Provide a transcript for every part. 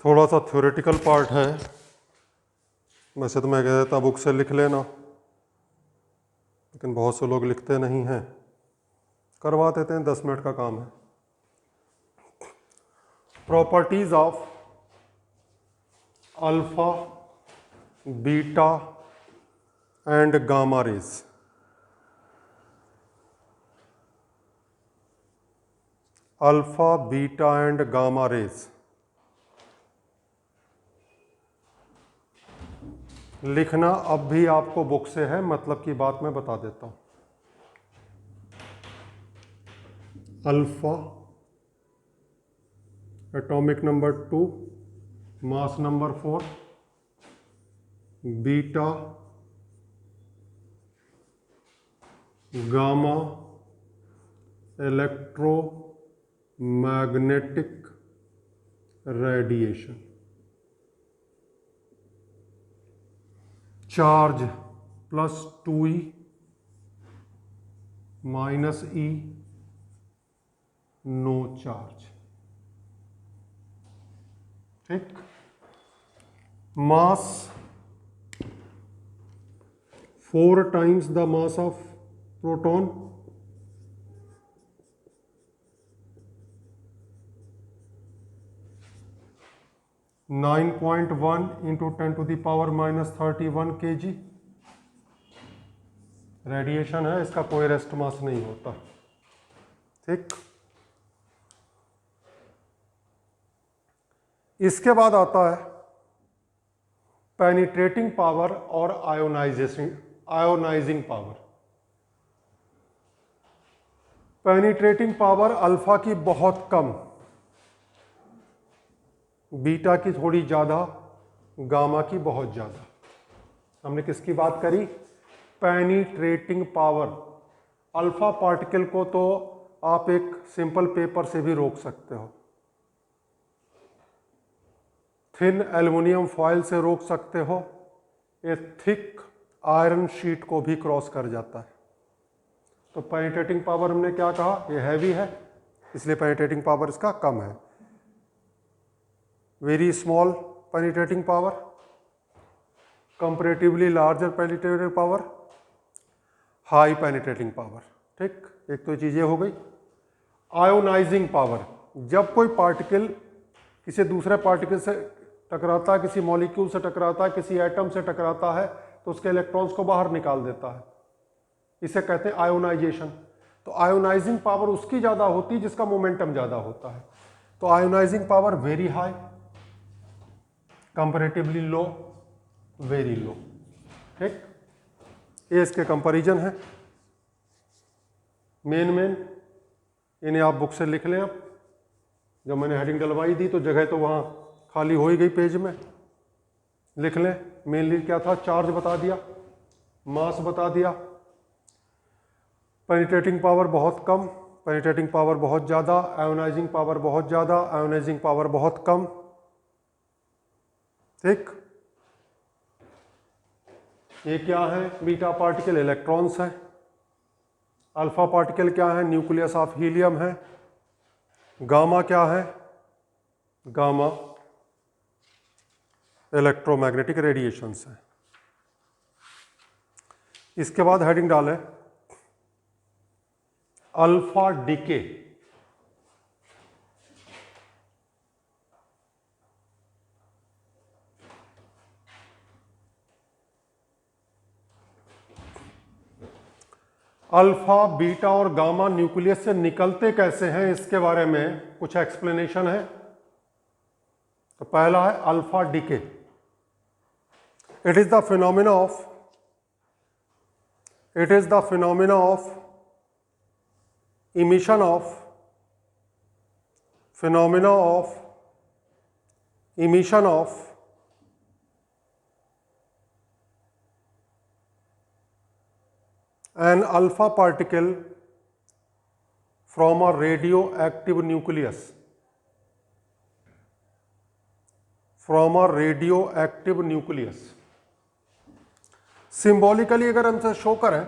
थोड़ा सा theoretical part है, वैसे तो मैं कह देता बुक से लिख लेना, लेकिन बहुत से लोग लिखते नहीं हैं। करवा देते हैं, 10 मिनट का काम है। Properties of alpha, beta and gamma rays. Alpha, beta and gamma rays लिखना अब भी आपको बुक से है, मतलब की बात मैं बता देता हूं। Alpha atomic number 2, mass number 4, beta gamma electromagnetic radiation. Charge +2e -e, no charge. ठीक। Mass 4 times the mass of proton, 9.1 × 10⁻³ kg radiation है, इसका कोई रेस्ट मास नहीं होता। ठीक। इसके बाद आता है पेनिट्रेटिंग पावर और ionising power. Penetrating power alpha की बहुत कम, बीटा की थोड़ी ज़्यादा, गामा की बहुत ज़्यादा। हमने किसकी बात करी? Penetrating power. अल्फा पार्टिकल को तो आप एक सिंपल पेपर से भी रोक सकते हो, थिन एल्युमिनियम फॉयल से रोक सकते हो, एक थिक आयरन शीट को भी क्रॉस कर जाता है। तो पेनिट्रेटिंग पावर हमने क्या कहा? ये हैवी है, इसलिए पेनिट्रेटिंग पावर इसका कम है। Very small penetrating power, comparatively larger penetrating power, high penetrating power. ठीक, एक तो चीज़ें हो गई। आयोनाइजिंग पावर, जब कोई पार्टिकल किसी दूसरे पार्टिकल से टकराता है, किसी मॉलिक्यूल से टकराता है, किसी एटम से टकराता है, तो उसके इलेक्ट्रॉन्स को बाहर निकाल देता है, इसे कहते हैं आयोनाइजेशन। तो आयोनाइजिंग पावर उसकी ज़्यादा होती है जिसका मोमेंटम ज़्यादा होता है। तो ionising power very high, comparatively low, very low. ठीक, ये इसके कंपैरिजन है। मेन इन्हें आप बुक से लिख लें। अब जब मैंने हेडिंग डलवाई दी तो जगह तो वहाँ खाली हो ही गई, पेज में लिख लें। मेनली क्या था? चार्ज बता दिया, मास बता दिया, पेनिट्रेटिंग पावर बहुत कम, पेनिट्रेटिंग पावर बहुत ज़्यादा, आयोनाइजिंग पावर बहुत ज़्यादा, आयोनाइजिंग पावर बहुत कम। ठीक, ये क्या है? बीटा पार्टिकल इलेक्ट्रॉन्स है। अल्फा पार्टिकल क्या है? न्यूक्लियस ऑफ हीलियम है। गामा क्या है? गामा इलेक्ट्रोमैग्नेटिक रेडिएशंस है। इसके बाद हेडिंग डालें अल्फा डीके। अल्फा, बीटा और गामा न्यूक्लियस से निकलते कैसे हैं, इसके बारे में कुछ एक्सप्लेनेशन है। तो पहला है alpha decay. It is the phenomena of emission of an alpha particle from a radioactive nucleus, symbolically अगर हमसे शो करें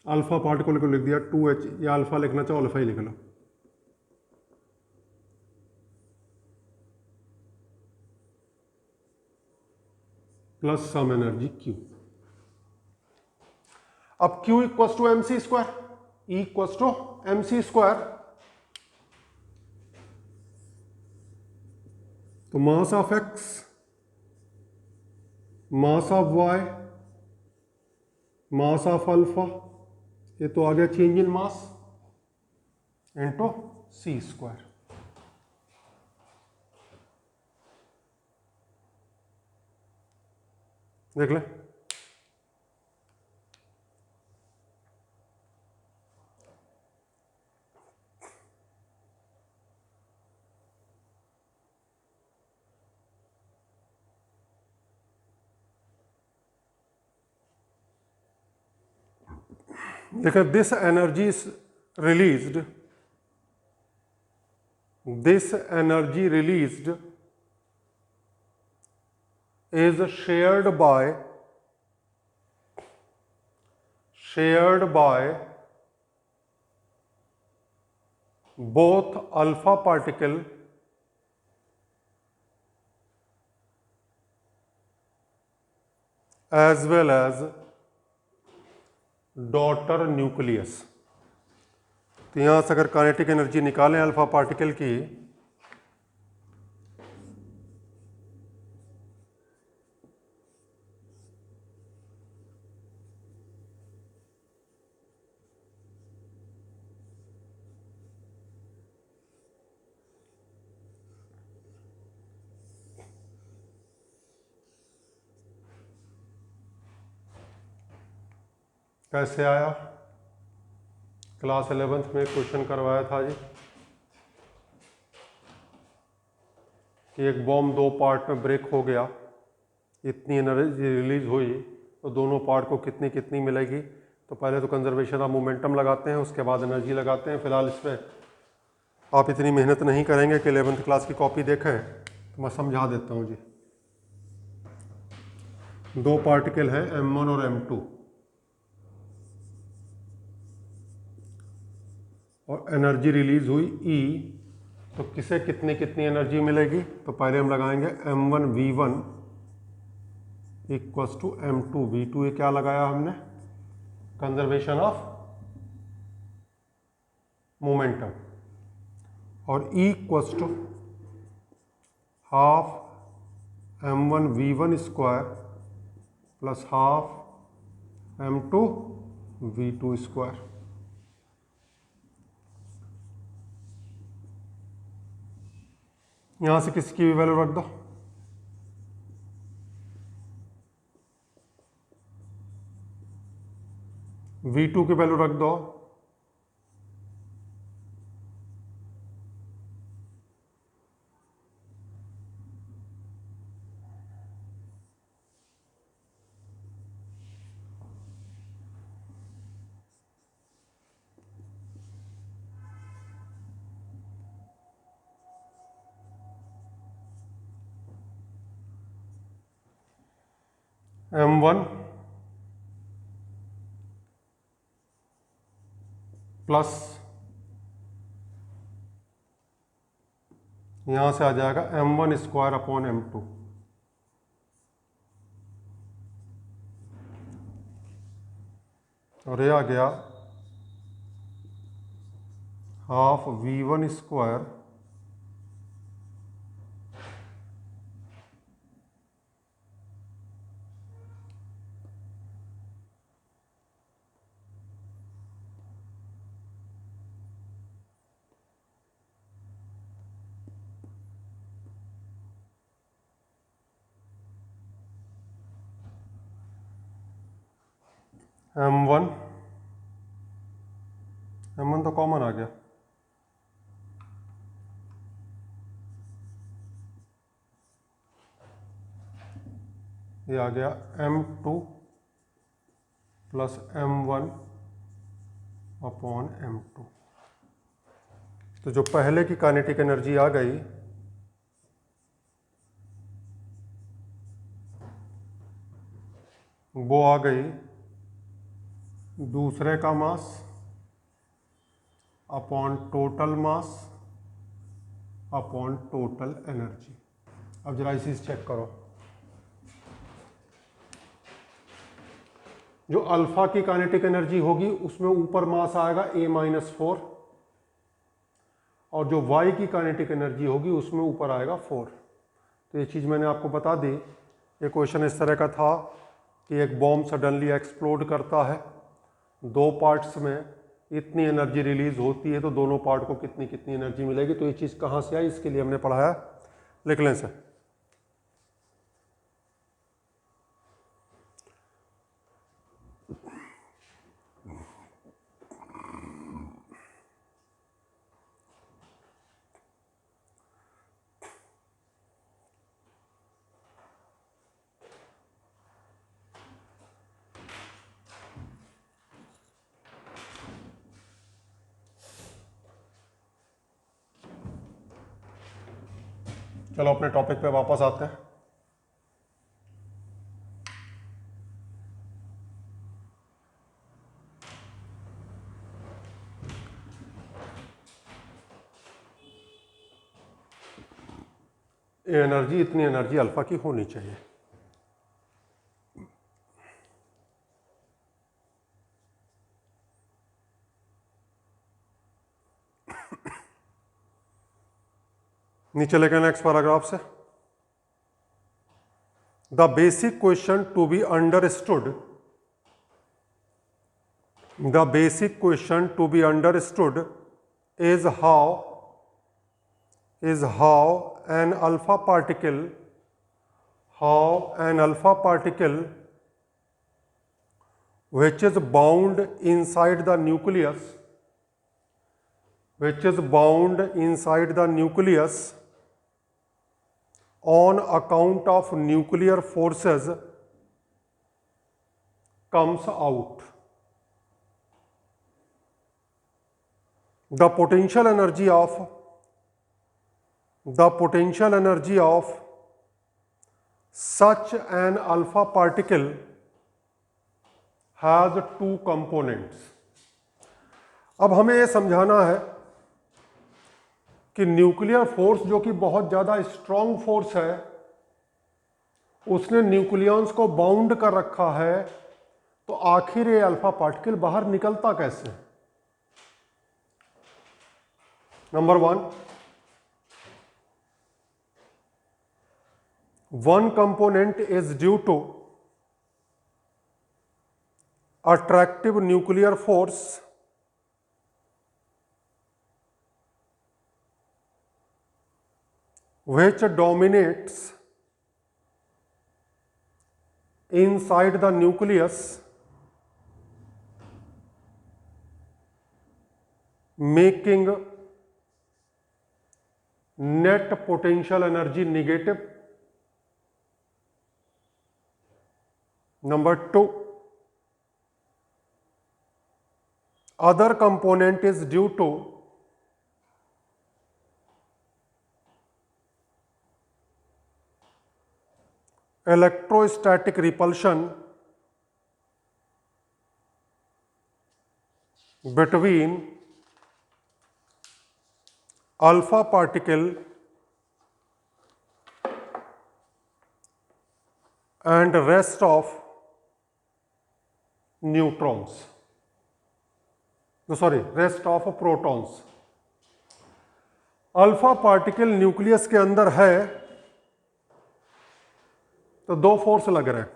अल्फा पार्टिकल को लिख दिया 2h, या अल्फा लिखना चाहो अल्फा ही लिख लो। Plus some energy Q। अब Q equal to M C square, E equal to M C square. तो mass of X, mass of Y, mass of alpha, ये तो आ गया change in mass, into C square. देख ले, देखो this energy is released, this energy released is shared by both alpha particle as well as daughter nucleus। तो यहाँ से अगर काइनेटिक एनर्जी निकालें अल्फा पार्टिकल की, कैसे आया? क्लास 11th में क्वेश्चन करवाया था जी कि एक बॉम्ब दो पार्ट में ब्रेक हो गया, इतनी एनर्जी रिलीज हुई, तो दोनों पार्ट को कितनी कितनी मिलेगी। तो पहले तो कंजर्वेशन ऑफ मोमेंटम लगाते हैं, उसके बाद एनर्जी लगाते हैं। फिलहाल इसमें आप इतनी मेहनत नहीं करेंगे कि 11th क्लास की कॉपी देखें, तो मैं समझा देता हूँ जी। दो पार्टिकल हैं M1 और M2, और एनर्जी रिलीज हुई E, तो किसे कितनी कितनी एनर्जी मिलेगी? तो पहले हम लगाएंगे M1 V1 equals to M2 V2। ये क्या लगाया हमने? Conservation of momentum. और E equals to half M1 V1 square plus half M2 V2 square. यहां से किसकी भी वैल्यू रख दो, V2 की वैल्यू रख दो, M1 प्लस यहां से आ जाएगा M1 स्क्वायर अपॉन M2। और ये आ गया हाफ V1 स्क्वायर M1 तो कॉमन आ गया, ये आ गया M2 plus M1 upon M2। तो जो पहले की काइनेटिक एनर्जी आ गई वो आ गई दूसरे का mass upon total mass upon total energy. अब जरा इसी चेक करो, जो अल्फा की काइनेटिक एनर्जी होगी उसमें ऊपर मास आएगा A-4 और जो वाई की काइनेटिक एनर्जी होगी उसमें ऊपर आएगा 4। तो ये चीज़ मैंने आपको बता दी। ये क्वेश्चन इस तरह का था कि एक बॉम्ब सडनली एक्सप्लोड करता है, दो पार्ट्स में इतनी एनर्जी रिलीज होती है, तो दोनों पार्ट को कितनी कितनी एनर्जी मिलेगी। तो ये चीज़ कहाँ से आई, इसके लिए हमने पढ़ाया, लिख लें से। चलो अपने टॉपिक पे वापस आते हैं। एनर्जी, इतनी एनर्जी अल्फा की होनी चाहिए। नीचे लेकर नेक्स्ट पैराग्राफ से, the basic question to be understood, the basic question to be understood is how an alpha particle which is bound inside the nucleus on account of nuclear forces comes out. The potential energy of such an alpha particle has two components. अब हमें यह समझाना है कि nuclear force जो कि बहुत ज़्यादा स्ट्रॉन्ग फोर्स है, उसने न्यूक्लियॉन्स को बाउंड कर रखा है, तो आखिर ये अल्फा पार्टिकल बाहर निकलता कैसे? Number one component is due to attractive nuclear force which dominates inside the nucleus, making net potential energy negative. Number 2, other component is due to electrostatic repulsion between alpha particle and rest of neutrons, rest of protons. Alpha particle nucleus के अंदर है तो दो force लग रहे हैं,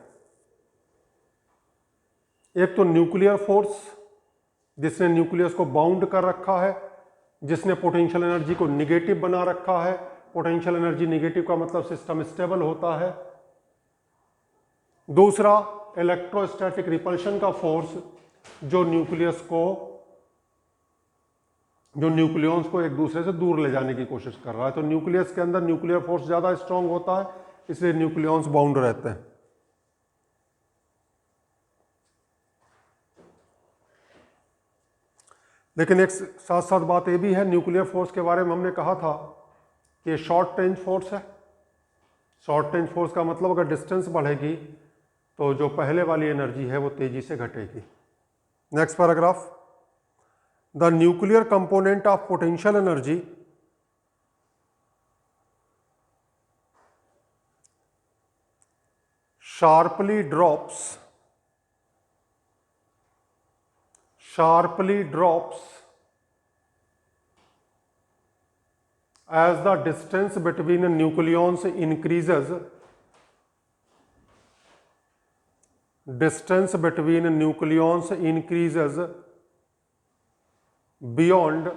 एक तो न्यूक्लियर फोर्स जिसने न्यूक्लियस को बाउंड कर रखा है, जिसने पोटेंशियल एनर्जी को निगेटिव बना रखा है। पोटेंशियल एनर्जी निगेटिव का मतलब सिस्टम स्टेबल होता है। दूसरा इलेक्ट्रोस्टैटिक रिपल्शन का फोर्स जो न्यूक्लियॉन्स को एक दूसरे से दूर ले जाने की कोशिश कर रहा है। तो न्यूक्लियस के अंदर न्यूक्लियर फोर्स ज़्यादा स्ट्रांग होता है, इसलिए न्यूक्लियॉन्स बाउंड रहते हैं। लेकिन एक साथ साथ बात ये भी है, न्यूक्लियर फोर्स के बारे में हमने कहा था कि शॉर्ट रेंज फोर्स है। शॉर्ट रेंज फोर्स का मतलब अगर डिस्टेंस बढ़ेगी तो जो पहले वाली एनर्जी है वो तेजी से घटेगी। Next paragraph, the nuclear component of potential energy sharply drops as the distance between nucleons increases. Distance between nucleons increases beyond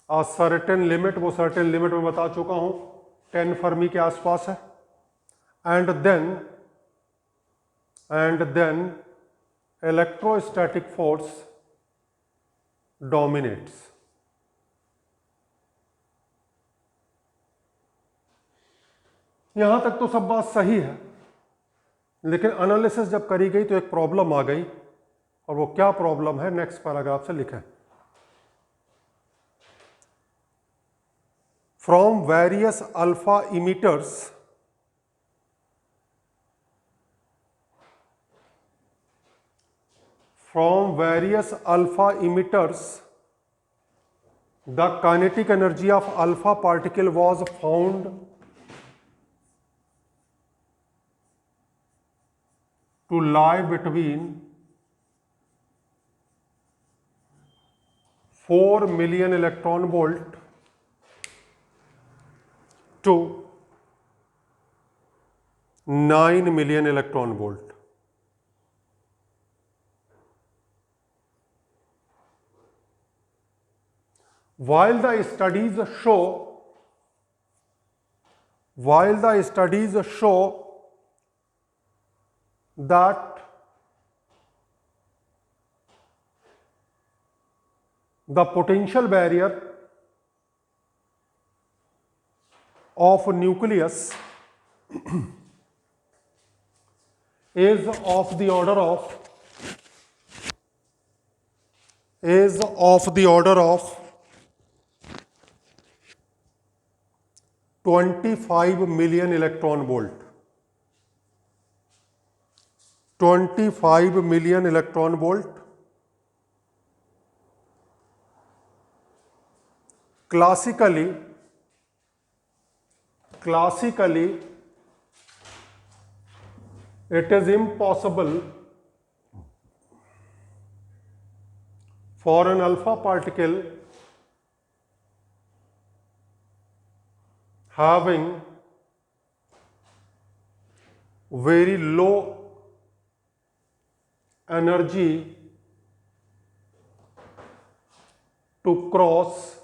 a certain limit. वो certain limit में बता चुका हूं, 10 फर्मी के आसपास है. and then electrostatic force dominates. यहां तक तो सब बात सही है, लेकिन एनालिसिस जब करी गई तो एक प्रॉब्लम आ गई, और वो क्या प्रॉब्लम है नेक्स्ट पैराग्राफ से लिखें. From various alpha emitters the kinetic energy of alpha particle was found to lie between 4 million electron volt to 9 million electron volt. While the studies show that the potential barrier of nucleus is of the order of 25 million electron volt. 25 million electron volt. Classically, it is impossible for an alpha particle having very low energy to cross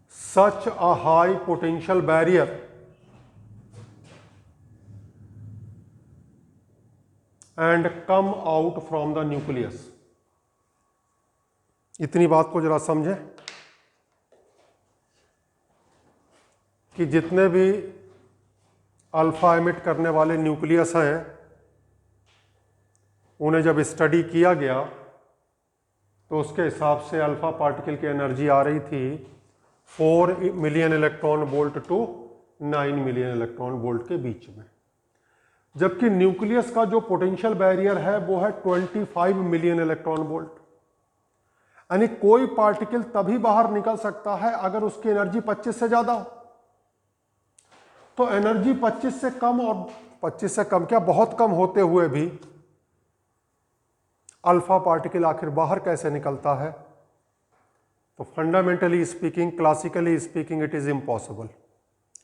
such a high potential barrier and come out from the nucleus. इतनी बात को जरा समझें कि जितने भी alpha emit करने वाले न्यूक्लियस हैं, उन्हें जब स्टडी किया गया तो उसके हिसाब से अल्फा पार्टिकल की एनर्जी आ रही थी 4 million electron volt to 9 million electron volt के बीच में, जबकि न्यूक्लियस का जो पोटेंशियल बैरियर है वो है 25 मिलियन इलेक्ट्रॉन वोल्ट. यानी कोई पार्टिकल तभी बाहर निकल सकता है अगर उसकी एनर्जी 25 से ज्यादा हो. तो एनर्जी 25 से कम, और 25 से कम क्या, बहुत कम होते हुए भी अल्फा पार्टिकल आखिर बाहर कैसे निकलता है? तो fundamentally speaking, classically speaking, it is impossible.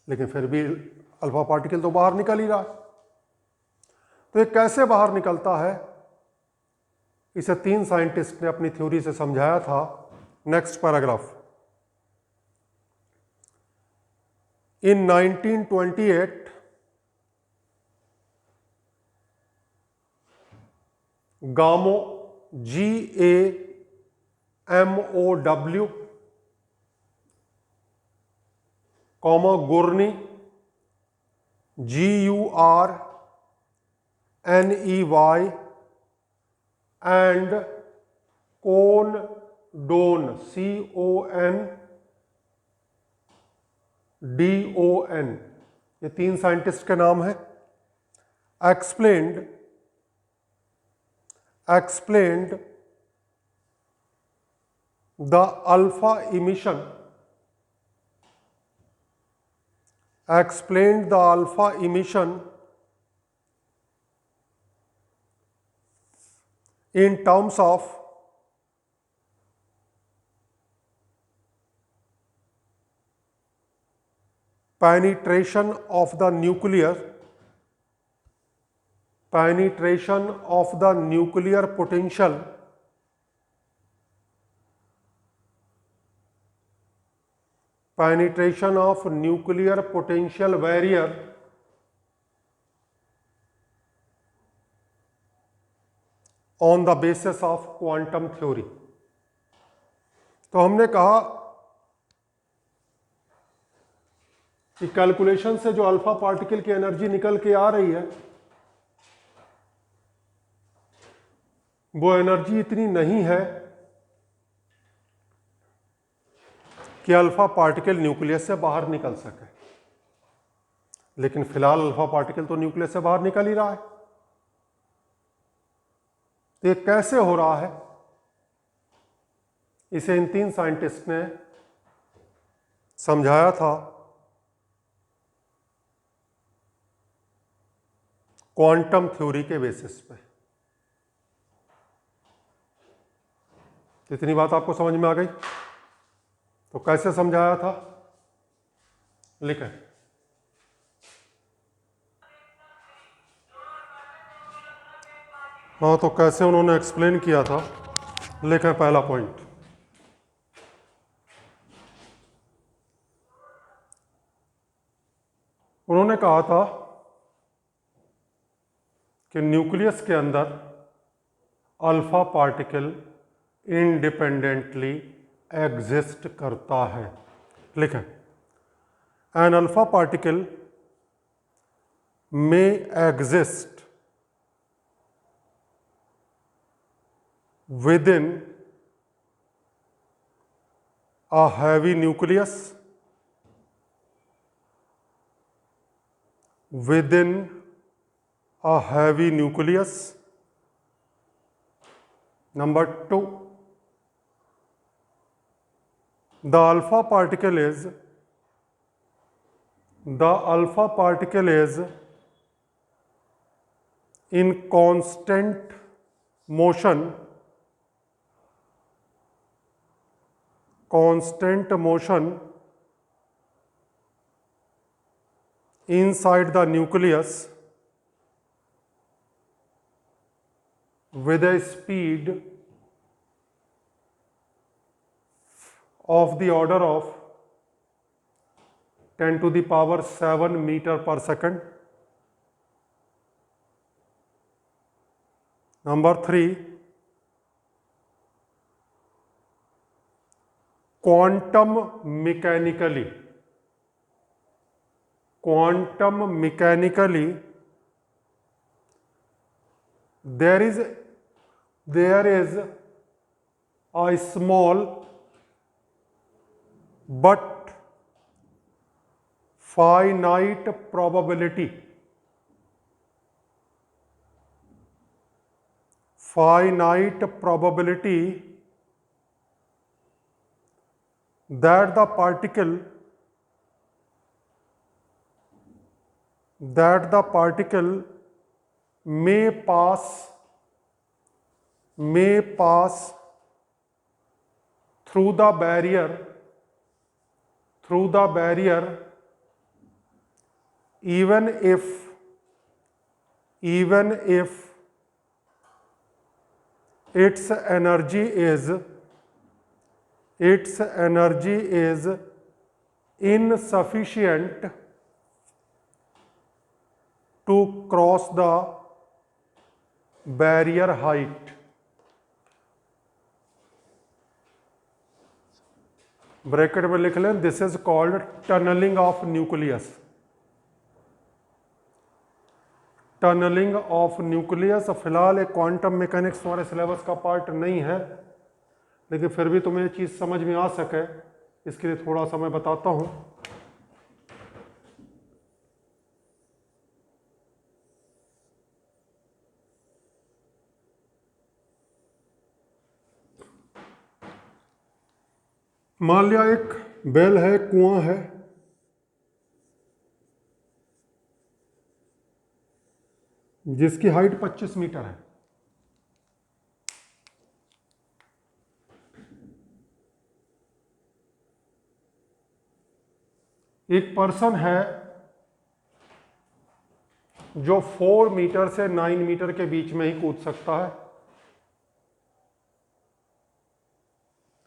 लेकिन फिर भी अल्फा पार्टिकल तो बाहर निकल ही रहा है. तो ये कैसे बाहर निकलता है, इसे 3 साइंटिस्ट ने अपनी थ्योरी से समझाया था. Next paragraph. In 1928, Gamow, G-A-M-O-W, Gurney, G-U-R-N-E-Y, and Condon, C-O-N-D-O-N, ये 3 साइंटिस्ट के नाम हैं. explained the alpha emission in terms of penetration of the nuclear potential barrier on the basis of quantum theory। तो हमने कहा कि कैलकुलेशन से जो अल्फा पार्टिकल की एनर्जी निकल के आ रही है वो एनर्जी इतनी नहीं है कि अल्फा पार्टिकल न्यूक्लियस से बाहर निकल सके, लेकिन फिलहाल अल्फा पार्टिकल तो न्यूक्लियस से बाहर निकल ही रहा है। तो ये कैसे हो रहा है, इसे इन 3 साइंटिस्ट ने समझाया था क्वांटम थ्योरी के बेसिस पे। इतनी बात आपको समझ में आ गई? तो कैसे समझाया था, लिखें। हाँ, तो कैसे उन्होंने एक्सप्लेन किया था, लिखें पहला पॉइंट। उन्होंने कहा था कि न्यूक्लियस के अंदर अल्फा पार्टिकल इंडिपेंडेंटली एग्जिस्ट करता है। लिखें, an alpha particle may exist within a heavy nucleus, Number 2, the alpha particle is in constant motion inside the nucleus with a speed of the order of 10 to the power 7 meter per second. Number 3, quantum mechanically there is a small but finite probability that the particle may pass through the barrier even if its energy is insufficient to cross the barrier height। Bracket में लिख लें, this is called tunnelling of nucleus. फिलहाल एक quantum mechanics तुम्हारे syllabus का part नहीं है, लेकिन फिर भी तुम्हें ये चीज़ समझ में आ सके इसके लिए थोड़ा सा मैं बताता हूँ। मान लिया एक बेल है, कुआं है, जिसकी हाइट 25 मीटर है। एक पर्सन है जो 4 मीटर से 9 मीटर के बीच में ही कूद सकता है।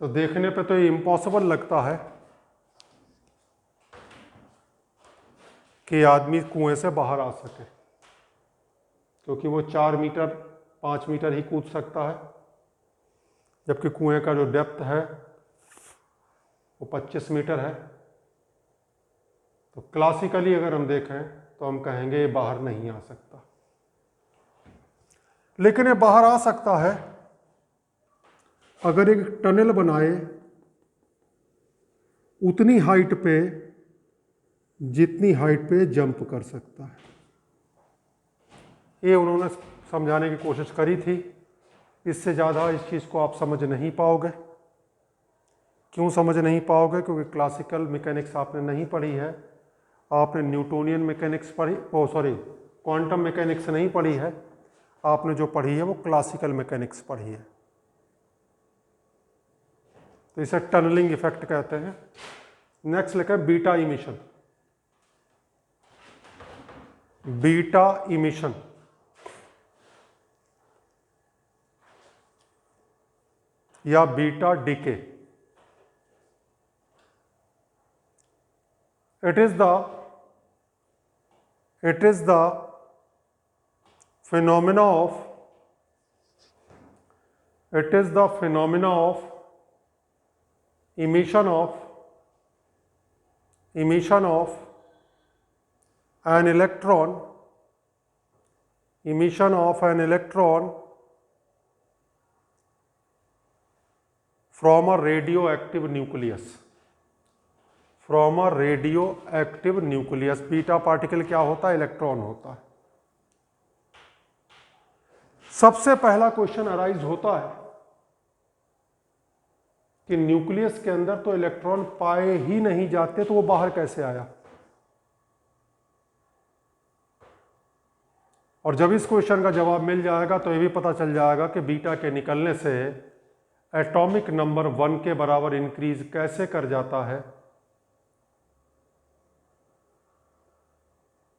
तो देखने पे तो ये इम्पॉसिबल लगता है कि आदमी कुएं से बाहर आ सके, क्योंकि वो 4 मीटर 5 मीटर ही कूद सकता है, जबकि कुएं का जो डेप्थ है वो 25 मीटर है। तो क्लासिकली अगर हम देखें तो हम कहेंगे ये बाहर नहीं आ सकता। लेकिन ये बाहर आ सकता है अगर एक टनल बनाए उतनी हाइट पे जितनी हाइट पे जंप कर सकता है। ये उन्होंने समझाने की कोशिश करी थी। इससे ज़्यादा इस चीज़ को आप समझ नहीं पाओगे। क्यों समझ नहीं पाओगे? क्योंकि क्लासिकल मैकेनिक्स आपने नहीं पढ़ी है, आपने न्यूटोनियन मैकेनिक्स पढ़ी, क्वांटम मैकेनिक्स नहीं पढ़ी है। आपने जो पढ़ी है वो क्लासिकल मैकेनिक्स पढ़ी है। तो इसे टनलिंग इफेक्ट कहते हैं। नेक्स्ट लिखा है बीटा इमिशन। बीटा इमिशन या beta decay. It is the phenomena of emission of an electron from a radioactive nucleus। Beta particle क्या होता है? इलेक्ट्रॉन होता है। सबसे पहला क्वेश्चन अराइज होता है कि न्यूक्लियस के अंदर तो इलेक्ट्रॉन पाए ही नहीं जाते, तो वो बाहर कैसे आया? और जब इस क्वेश्चन का जवाब मिल जाएगा तो ये भी पता चल जाएगा कि बीटा के निकलने से एटॉमिक नंबर 1 के बराबर इंक्रीज कैसे कर जाता है,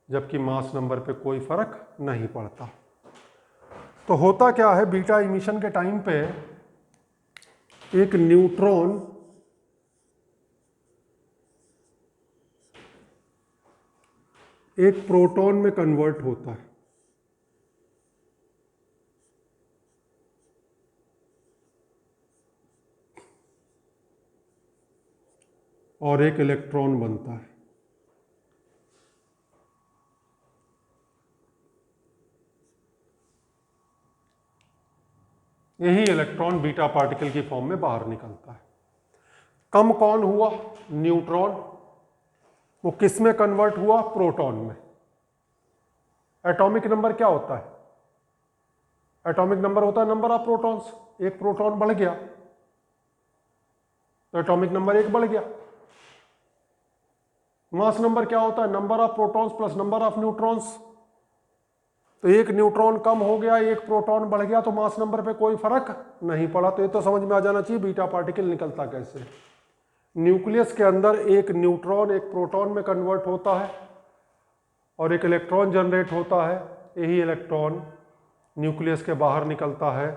जबकि मास नंबर पे कोई फर्क नहीं पड़ता। तो होता क्या है, बीटा इमिशन के टाइम पे एक न्यूट्रॉन एक प्रोटॉन में कन्वर्ट होता है और एक इलेक्ट्रॉन बनता है। यही इलेक्ट्रॉन बीटा पार्टिकल की फॉर्म में बाहर निकलता है। कम कौन हुआ? न्यूट्रॉन। वो किस में कन्वर्ट हुआ? प्रोटॉन में। एटॉमिक नंबर क्या होता है? एटॉमिक नंबर होता है नंबर ऑफ प्रोटॉन्स। एक प्रोटॉन बढ़ गया तो एटॉमिक नंबर 1 बढ़ गया। मास नंबर क्या होता है? Number of protons plus number of neutrons. तो एक न्यूट्रॉन कम हो गया, एक प्रोटॉन बढ़ गया, तो मास नंबर पे कोई फर्क नहीं पड़ा। तो ये तो समझ में आ जाना चाहिए बीटा पार्टिकल निकलता कैसे। न्यूक्लियस के अंदर एक न्यूट्रॉन एक प्रोटॉन में कन्वर्ट होता है और एक इलेक्ट्रॉन जनरेट होता है। यही इलेक्ट्रॉन न्यूक्लियस के बाहर निकलता है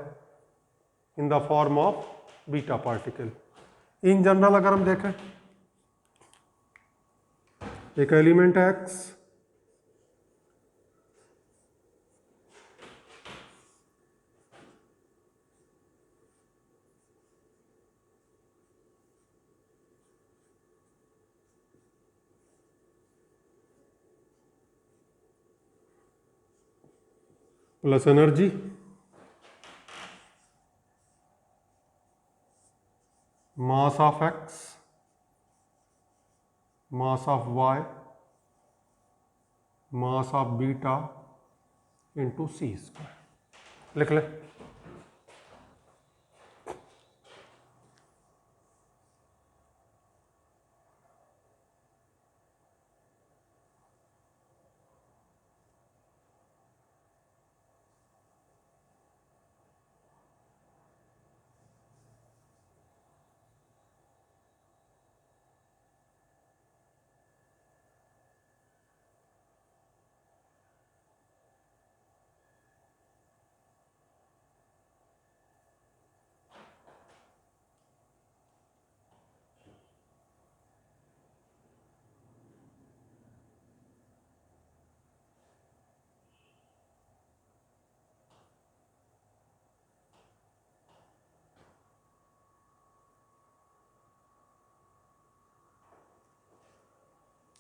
in the form of beta particle. In general अगर हम देखें, एक एलिमेंट है X, plus energy, mass of X, mass of Y, mass of beta into C square. लिख ले।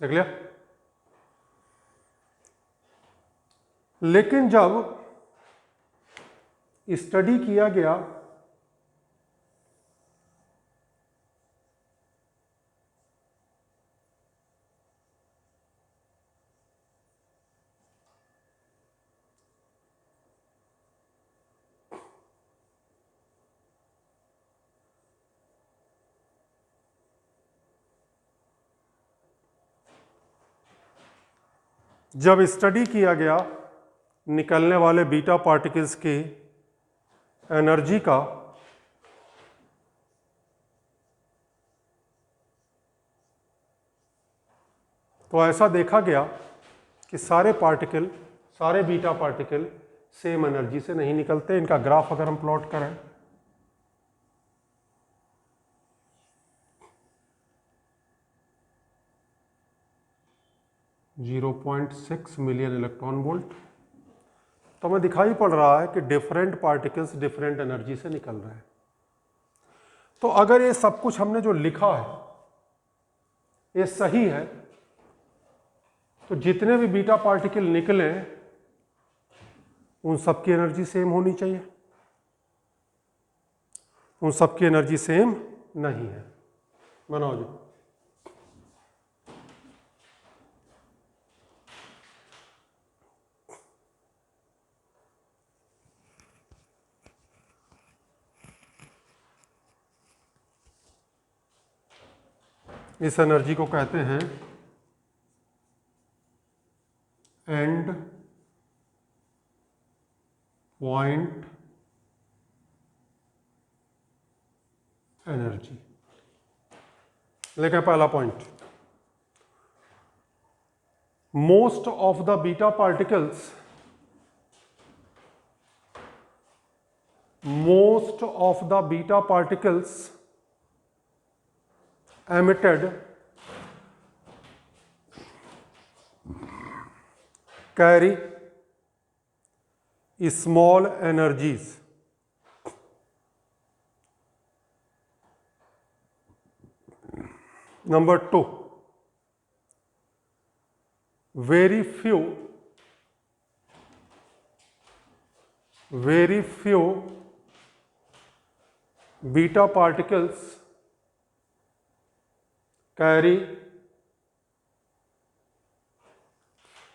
देख लिया। लेकिन जब स्टडी किया गया निकलने वाले बीटा पार्टिकल्स की एनर्जी का, तो ऐसा देखा गया कि सारे बीटा पार्टिकल सेम एनर्जी से नहीं निकलते। इनका ग्राफ अगर हम प्लॉट करें, .6 मिलियन इलेक्ट्रॉन वोल्ट, तो हमें दिखाई पड़ रहा है कि डिफरेंट पार्टिकल्स डिफरेंट एनर्जी से निकल रहे हैं। तो अगर ये सब कुछ हमने जो लिखा है ये सही है, तो जितने भी बीटा पार्टिकल निकले उन सब की एनर्जी सेम होनी चाहिए। उन सब की एनर्जी सेम नहीं है। बनाओ जी। इस एनर्जी को कहते हैं एंड पॉइंट एनर्जी। लेकिन पहला point, most of the beta particles emitted carry small energies. Number 2, very few beta particles carry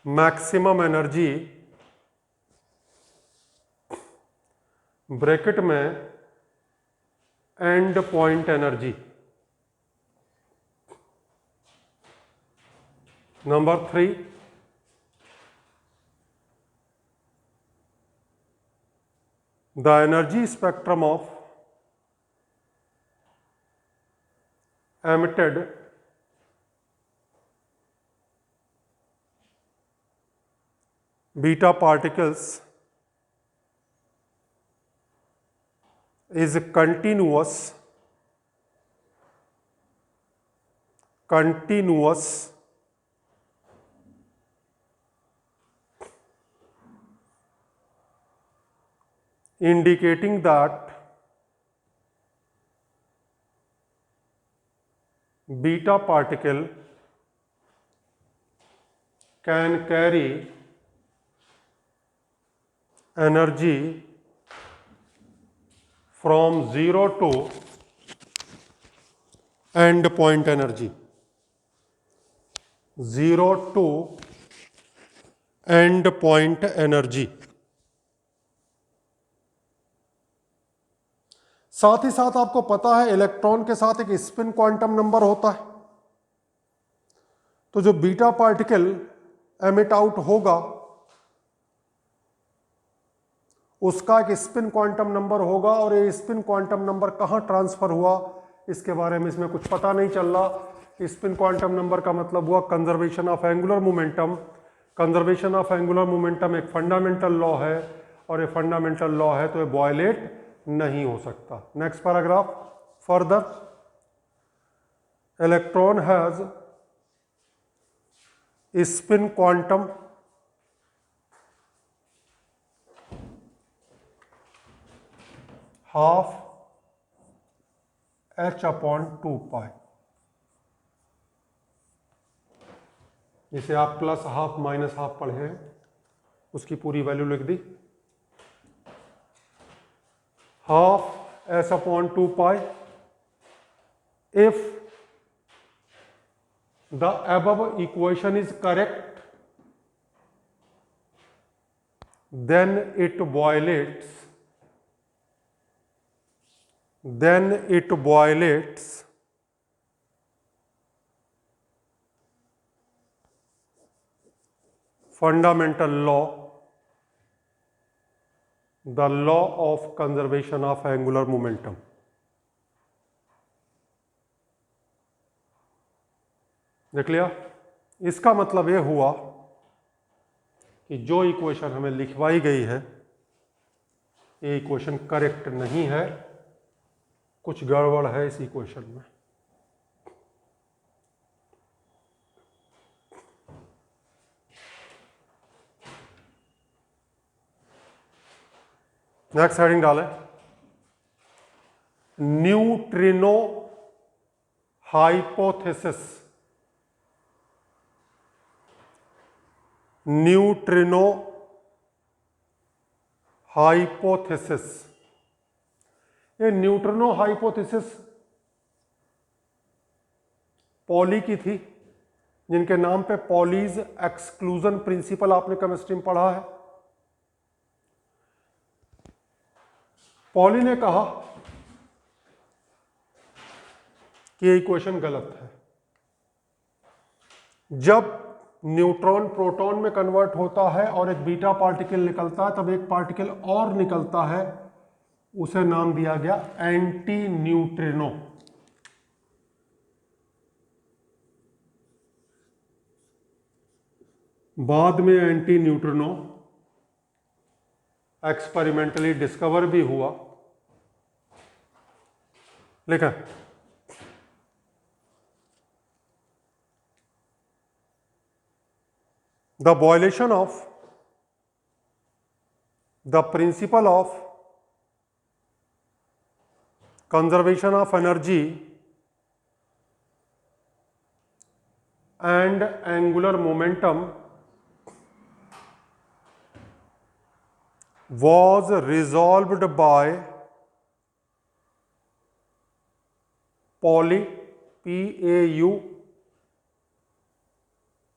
maximum energy, bracket में end point energy. Number 3, the energy spectrum of emitted beta particles is continuous indicating that beta particle can carry energy from 0 to end point energy, 0 to end point energy। साथ ही साथ आपको पता है electron के साथ एक spin quantum number होता है। तो जो बीटा पार्टिकल एमिट आउट होगा उसका एक स्पिन क्वांटम नंबर होगा, और ये स्पिन क्वांटम नंबर कहाँ ट्रांसफर हुआ इसके बारे में इसमें कुछ पता नहीं चल रहा। स्पिन क्वांटम नंबर का मतलब हुआ conservation of angular momentum. Conservation of angular momentum एक फंडामेंटल लॉ है, और ये फंडामेंटल लॉ है तो ये वायलेट नहीं हो सकता। Next paragraph, further electron has spin quantum half h/2 pi। इसे आप प्लस हाफ माइनस हाफ पढ़े हैं, उसकी पूरी वैल्यू लिख दी। Half S upon 2 pi if the above equation is correct, then it violates fundamental law, the law of conservation of angular momentum। देख लिया? इसका मतलब ये हुआ कि जो इक्वेशन हमें लिखवाई गई है ये इक्वेशन करेक्ट नहीं है, कुछ गड़बड़ है इस इक्वेशन में। नेक्स्ट हेडिंग डालें, न्यूट्रिनो हाइपोथेसिस। Neutrino hypothesis. ये न्यूट्रिनो हाइपोथेसिस पॉली की थी, जिनके नाम पे पॉलीज एक्सक्लूजन प्रिंसिपल आपने केमिस्ट्री में पढ़ा है। पॉली ने कहा कि ये इक्वेशन गलत है। जब न्यूट्रॉन प्रोटॉन में कन्वर्ट होता है और एक बीटा पार्टिकल निकलता है, तब एक पार्टिकल और निकलता है, उसे नाम दिया गया एंटी न्यूट्रिनो। बाद में एंटी न्यूट्रिनो एक्सपेरिमेंटली डिस्कवर भी हुआ, लेकिन the violation of the principle of conservation of energy and angular momentum was resolved by Pauli,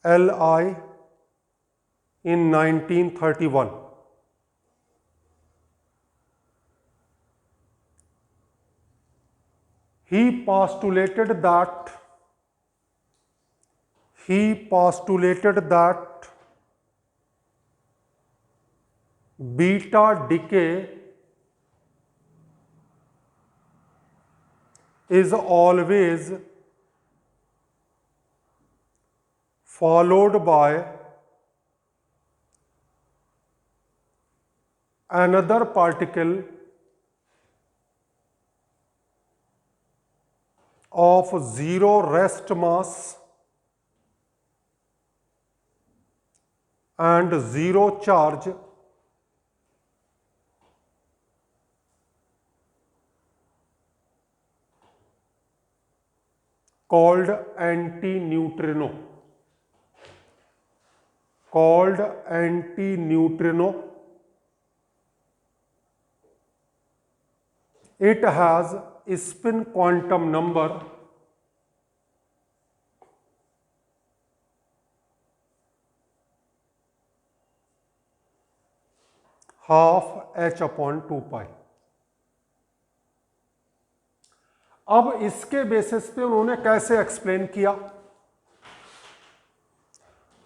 Pauli, in 1931। He postulated that beta decay is always followed by another particle of zero rest mass and zero charge called antineutrino। It has a spin quantum number half h upon 2 pi। अब इसके basis पे उन्होंने कैसे explain किया?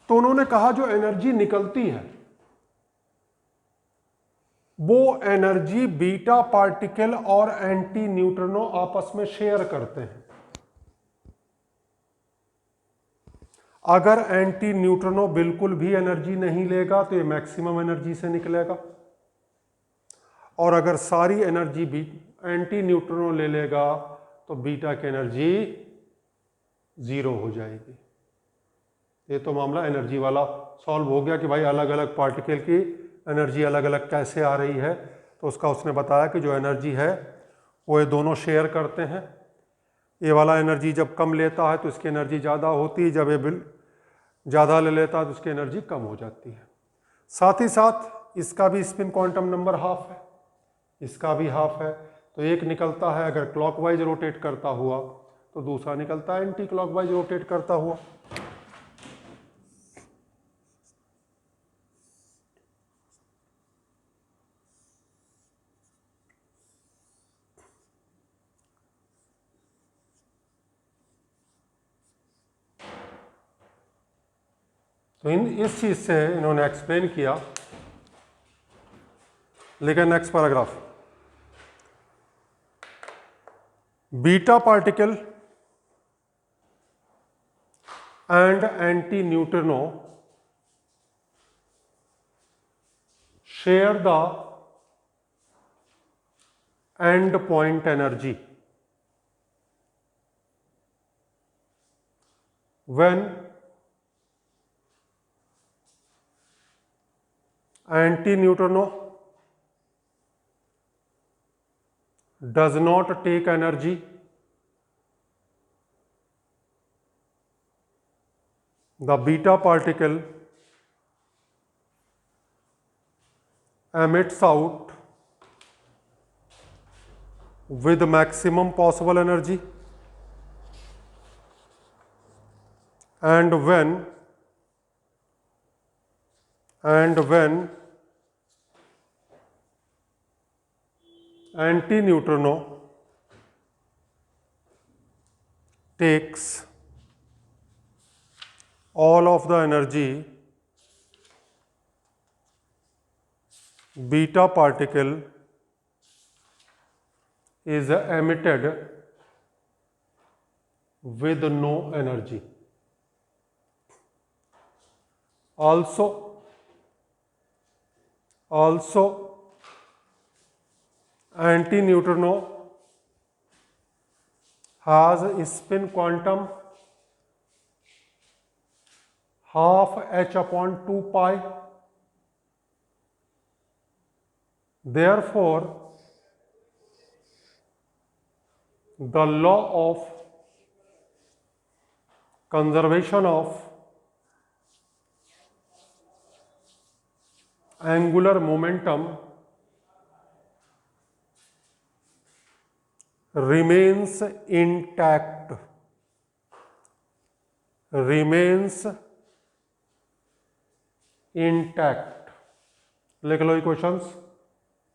तो उन्होंने कहा जो एनर्जी निकलती है वो एनर्जी बीटा पार्टिकल और एंटी न्यूट्रिनो आपस में शेयर करते हैं। अगर एंटी न्यूट्रिनो बिल्कुल भी एनर्जी नहीं लेगा तो ये मैक्सिमम एनर्जी से निकलेगा, और अगर सारी एनर्जी भी एंटी न्यूट्रिनो ले लेगा तो बीटा की एनर्जी 0 हो जाएगी। ये तो मामला एनर्जी वाला सॉल्व हो गया कि भाई अलग अलग पार्टिकल की एनर्जी अलग अलग कैसे आ रही है। तो उसका उसने बताया कि जो एनर्जी है वो ये दोनों शेयर करते हैं। ये वाला एनर्जी जब कम लेता है तो इसकी एनर्जी ज़्यादा होती है, जब ये ज़्यादा ले लेता है तो उसकी एनर्जी कम हो जाती है। साथ ही साथ इसका भी स्पिन क्वांटम नंबर हाफ है, इसका भी हाफ है। तो एक निकलता है अगर क्लॉकवाइज रोटेट करता हुआ, तो दूसरा निकलता है एंटी क्लॉकवाइज रोटेट करता हुआ। तो इस चीज से इन्होंने एक्सप्लेन किया। लेकिन next paragraph, beta particle and anti-neutrino share the end point energy when anti-neutrino does not take energy, the beta particle emits out with maximum possible energy, and when anti-neutrino takes all of the energy, beta particle is emitted with no energy. Also anti-neutrino has a spin quantum half h upon 2 pi. Therefore, the law of conservation of angular momentum remains intact, लिख लो equations,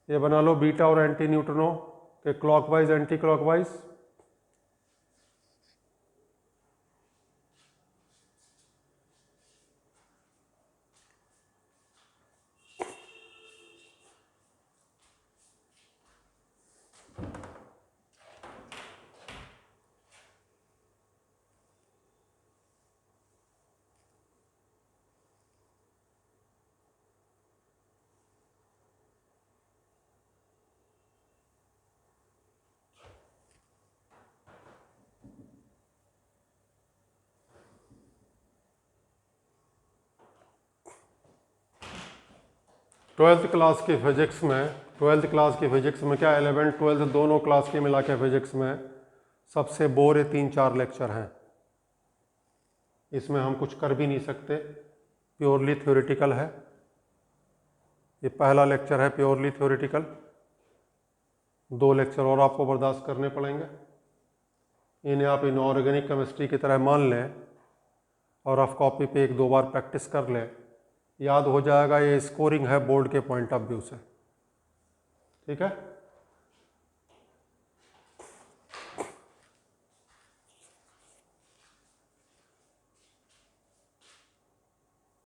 ये बना low beta और anti neutrino के clockwise anti clockwise. Twelfth class की physics में क्या 11 12 दोनों class के मिला के फिजिक्स में सबसे बोर 3-4 लेक्चर हैं। इसमें हम कुछ कर भी नहीं सकते, प्योरली थ्योरेटिकल है। ये पहला लेक्चर है प्योरली थ्योरेटिकल, 2 लेक्चर और आपको बर्दाश्त करने पड़ेंगे। इन्हें आप इनऑर्गेनिक केमिस्ट्री की तरह मान लें और रफ कॉपी पे 1-2 बार प्रैक्टिस कर लें, याद हो जाएगा। ये स्कोरिंग है बोर्ड के पॉइंट ऑफ व्यू से, ठीक है।